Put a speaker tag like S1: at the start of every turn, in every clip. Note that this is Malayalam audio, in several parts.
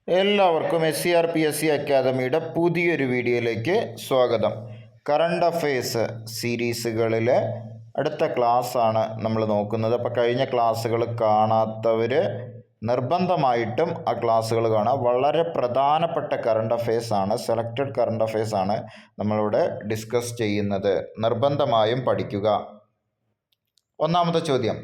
S1: എല്ലാവർക്കും SCRPSC അക്കാദമിയുടെ പുതിയൊരു വീഡിയോയിലേക്ക് സ്വാഗതം. കറണ്ട് അഫയേഴ്സ് സീരീസുകളിലെ അടുത്ത ക്ലാസ്സാണ് നമ്മൾ നോക്കുന്നത്. അപ്പോൾ കഴിഞ്ഞ ക്ലാസ്സുകൾ കാണാത്തവർ നിർബന്ധമായിട്ടും ആ ക്ലാസ്സുകൾ കാണാം. വളരെ പ്രധാനപ്പെട്ട കറണ്ട് അഫയേഴ്സാണ്, സെലക്റ്റഡ് കറണ്ട് അഫയേഴ്സാണ് നമ്മളിവിടെ ഡിസ്കസ് ചെയ്യുന്നത്. നിർബന്ധമായും പഠിക്കുക. ഒന്നാമത്തെ ചോദ്യം,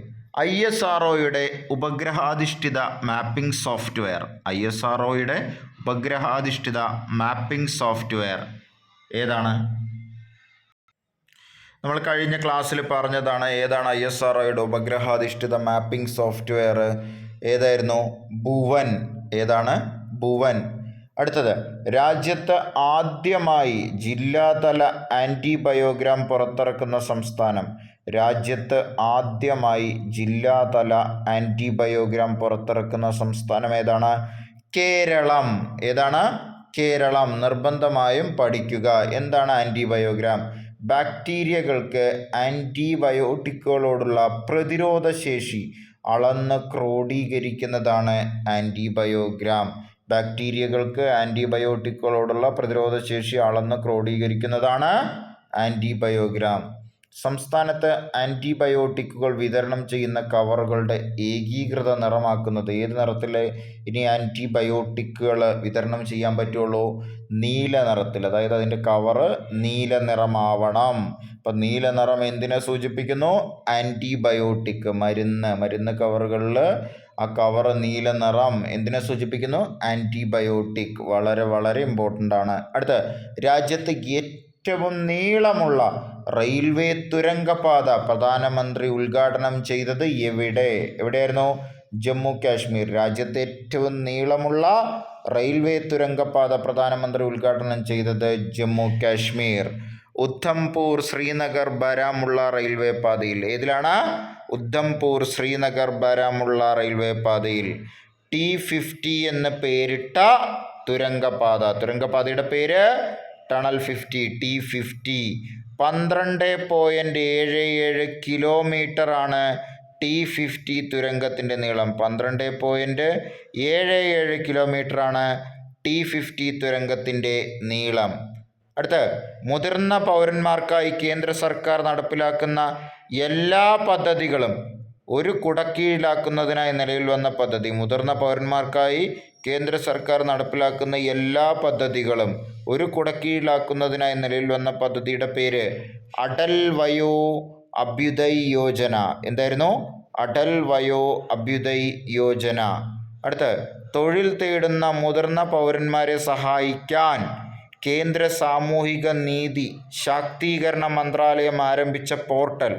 S1: ISROയുടെ ഉപഗ്രഹാധിഷ്ഠിത മാപ്പിംഗ് സോഫ്റ്റ്വെയർ. ISROയുടെ ഉപഗ്രഹാധിഷ്ഠിത മാപ്പിംഗ് സോഫ്റ്റ്വെയർ ഏതാണ്? നമ്മൾ കഴിഞ്ഞ ക്ലാസ്സിൽ പറഞ്ഞതാണ്. ഏതാണ് ISROയുടെ ഉപഗ്രഹാധിഷ്ഠിത മാപ്പിംഗ് സോഫ്റ്റ്വെയർ? ഏതായിരുന്നു? ഭുവൻ. ഏതാണ്? ഭുവൻ. അടുത്തത്, രാജ്യത്ത് ആദ്യമായി ജില്ലാതല ആൻറ്റിബയോഗ്രാം പുറത്തിറക്കുന്ന സംസ്ഥാനം. രാജ്യത്ത് ആദ്യമായി ജില്ലാതല ആൻറ്റിബയോഗ്രാം പുറത്തിറക്കുന്ന സംസ്ഥാനം ഏതാണ്? കേരളം. ഏതാണ്? കേരളം. നിർബന്ധമായും പഠിക്കുക. എന്താണ് ആൻറ്റിബയോഗ്രാം? ബാക്ടീരിയകൾക്ക് ആൻറ്റിബയോട്ടിക്കുകളോടുള്ള പ്രതിരോധ ശേഷി അളന്ന് ക്രോഡീകരിക്കുന്നതാണ് ആൻറ്റിബയോഗ്രാം. ബാക്ടീരിയകൾക്ക് ആൻറ്റിബയോട്ടിക്കുകളോടുള്ള പ്രതിരോധ ശേഷി അളന്ന് ക്രോഡീകരിക്കുന്നതാണ് ആൻറ്റിബയോഗ്രാം. സംസ്ഥാനത്ത് ആൻറ്റിബയോട്ടിക്കുകൾ വിതരണം ചെയ്യുന്ന കവറുകളുടെ ഏകീകൃത നിറമാക്കുന്നത് ഏത് നിറത്തിൽ ഇനി ആൻറ്റിബയോട്ടിക്കുകൾ വിതരണം ചെയ്യാൻ പറ്റുള്ളൂ? നീല നിറത്തിൽ. അതായത് അതിൻ്റെ കവറ് നീല നിറമാവണം. അപ്പം നീല നിറം എന്തിനെ സൂചിപ്പിക്കുന്നു? ആൻറ്റിബയോട്ടിക്, മരുന്ന് കവറുകളിൽ ആ കവറ് നീല നിറം എന്തിനെ സൂചിപ്പിക്കുന്നു? ആൻറ്റിബയോട്ടിക്. വളരെ വളരെ ഇമ്പോർട്ടൻ്റ് ആണ്. അടുത്ത്, രാജ്യത്ത് ഏറ്റവും നീളമുള്ള റെയിൽവേ തുരങ്കപാത പ്രധാനമന്ത്രി ഉദ്ഘാടനം ചെയ്തത് എവിടെയായിരുന്നു? ജമ്മു കാശ്മീർ. രാജ്യത്തെ ഏറ്റവും നീളമുള്ള റെയിൽവേ തുരങ്കപാത പ്രധാനമന്ത്രി ഉദ്ഘാടനം ചെയ്തത് ജമ്മു കാശ്മീർ. ഉദ്ധംപൂർ ശ്രീനഗർ ബാരാമുള്ള റെയിൽവേ പാതയിൽ. ഏതിലാണ്? ഉദ്ധംപൂർ ശ്രീനഗർ ബാരാമുള്ള റെയിൽവേ പാതയിൽ T50 എന്ന് പേരിട്ട തുരങ്കപാതയുടെ പേര് ടണൽ 50. T50. 12.77 കിലോമീറ്ററാണ് T50 തുരങ്കത്തിൻ്റെ നീളം. 12.77 കിലോമീറ്ററാണ് T50 തുരങ്കത്തിൻ്റെ നീളം. അടുത്ത്, മുതിർന്ന പൗരന്മാർക്കായി കേന്ദ്ര സർക്കാർ നടപ്പിലാക്കുന്ന എല്ലാ പദ്ധതികളും ഒരു കുടക്കീഴിലാക്കുന്നതിനായി നിലവിൽ വന്ന പദ്ധതി. മുതിർന്ന പൗരന്മാർക്കായി കേന്ദ്ര സർക്കാർ നടപ്പിലാക്കുന്ന എല്ലാ പദ്ധതികളും ഒരു കുടക്കീഴിലാക്കുന്നതിനായി നിലവിൽ വന്ന പദ്ധതിയുടെ പേര് അടൽ വയോ അഭ്യുദയ് യോജന. എന്തായിരുന്നു? അടൽ വയോ അഭ്യുദയ് യോജന. അടുത്ത്, തൊഴിൽ തേടുന്ന മുതിർന്ന പൗരന്മാരെ സഹായിക്കാൻ കേന്ദ്ര സാമൂഹിക നീതി ശാക്തീകരണ മന്ത്രാലയം ആരംഭിച്ച പോർട്ടൽ.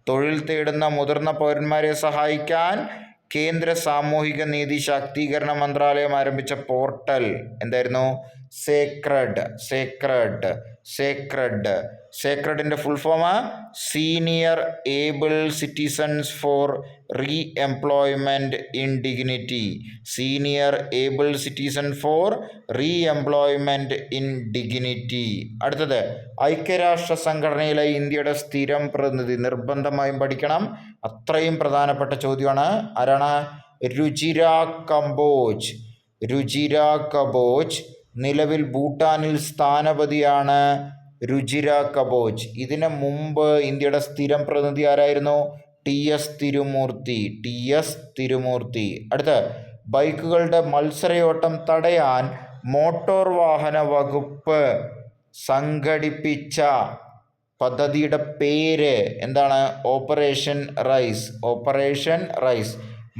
S1: തൊഴിൽ തേടുന്ന മുതിർന്ന പൗരന്മാരെ സഹായിക്കാൻ കേന്ദ്ര സാമൂഹിക നീതി ശാക്തീകരണ മന്ത്രാലയം ആരംഭിച്ച പോർട്ടൽ എന്തായിരുന്നു? സേക്രഡിൻ്റെ full form senior able citizens for re employment in dignity. Senior able citizen for re employment in dignity. അടുത്തത്, ഐക്യരാഷ്ട്ര സംഘടനയിലെ ഇന്ത്യയുടെ സ്ഥിരം പ്രതിനിധി. നിർബന്ധമായും പഠിക്കണം. അത്രയും പ്രധാനപ്പെട്ട ചോദ്യമാണ്. ആരാണ്? രുചിര കബോജ്. നിലവിൽ ഭൂട്ടാനിൽ സ്ഥാനപതിയാണ് രുചിര കബോജ്. ഇതിനു മുമ്പ് ഇന്ത്യയുടെ സ്ഥിരം പ്രതിനിധി ആരായിരുന്നു? TS തിരുമൂർത്തി. അടുത്ത, ബൈക്കുകളുടെ മത്സരയോട്ടം തടയാൻ മോട്ടോർ വാഹന വകുപ്പ് സംഘടിപ്പിച്ച പദ്ധതിയുടെ പേര് എന്താണ്? Operation rice.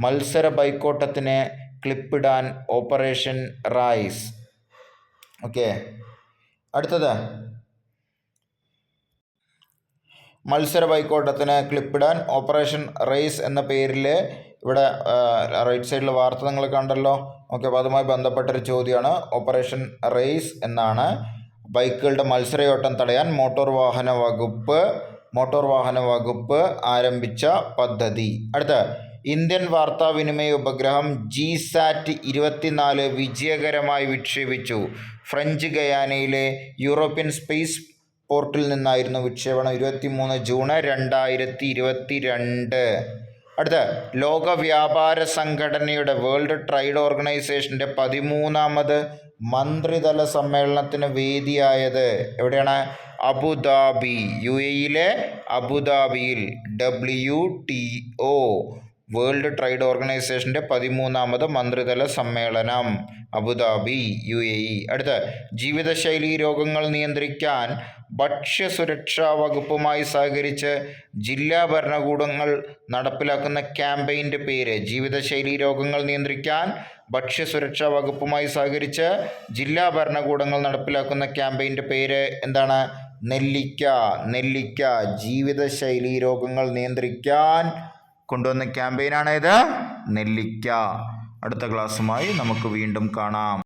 S1: മത്സര ബൈക്കോട്ടത്തിന് ക്ലിപ്പിടാൻ ഓപ്പറേഷൻ റൈസ്. ഓക്കെ. അടുത്തത്, മത്സര ബൈക്കോട്ടത്തിന് ക്ലിപ്പിടാൻ ഓപ്പറേഷൻ റേസ് എന്ന പേരിൽ ഇവിടെ റൈറ്റ് സൈഡിൽ വാർത്ത നിങ്ങൾ കണ്ടല്ലോ. ഓക്കെ. അപ്പോൾ അതുമായി ബന്ധപ്പെട്ടൊരു ചോദ്യമാണ്. ഓപ്പറേഷൻ റേസ് എന്നാണ് ബൈക്കുകളുടെ മത്സരയോട്ടം തടയാൻ മോട്ടോർ വാഹന വകുപ്പ് ആരംഭിച്ച പദ്ധതി. അടുത്ത, ഇന്ത്യൻ വാർത്താവിനിമയ ഉപഗ്രഹം GSAT 24 വിജയകരമായി വിക്ഷേപിച്ചു. ഫ്രഞ്ച് ഗയാനയിലെ യൂറോപ്യൻ സ്പേസ് പോർട്ടിൽ നിന്നായിരുന്നു വിക്ഷേപണം. 23 ജൂൺ 2022. അടുത്ത ലോക വ്യാപാര സംഘടനയുടെ വേൾഡ് ട്രേഡ് ഓർഗനൈസേഷൻ്റെ 13ാമത് മന്ത്രിതല സമ്മേളനത്തിന് വേദിയായത് എവിടെയാണ്? അബുദാബി, UAE അബുദാബിയിൽ. WTO വേൾഡ് ട്രേഡ് ഓർഗനൈസേഷൻ്റെ 13ാമത് മന്ത്രിതല സമ്മേളനം അബുദാബി, UAE. അടുത്ത ജീവിതശൈലി രോഗങ്ങൾ നിയന്ത്രിക്കാൻ ഭക്ഷ്യസുരക്ഷാ വകുപ്പുമായി സഹകരിച്ച് ജില്ലാ ഭരണകൂടങ്ങൾ നടപ്പിലാക്കുന്ന ക്യാമ്പയിൻ്റെ പേര്. ജീവിതശൈലി രോഗങ്ങൾ നിയന്ത്രിക്കാൻ ഭക്ഷ്യസുരക്ഷാ വകുപ്പുമായി സഹകരിച്ച് ജില്ലാ ഭരണകൂടങ്ങൾ നടപ്പിലാക്കുന്ന ക്യാമ്പയിൻ്റെ പേര് എന്താണ്? നെല്ലിക്ക. ജീവിതശൈലി രോഗങ്ങൾ നിയന്ത്രിക്കാൻ കൊണ്ടുവന്ന ക്യാമ്പയിനാണ് ഇത് നെല്ലിക്ക. അടുത്ത ക്ലാസ്സുമായി നമുക്ക് വീണ്ടും കാണാം.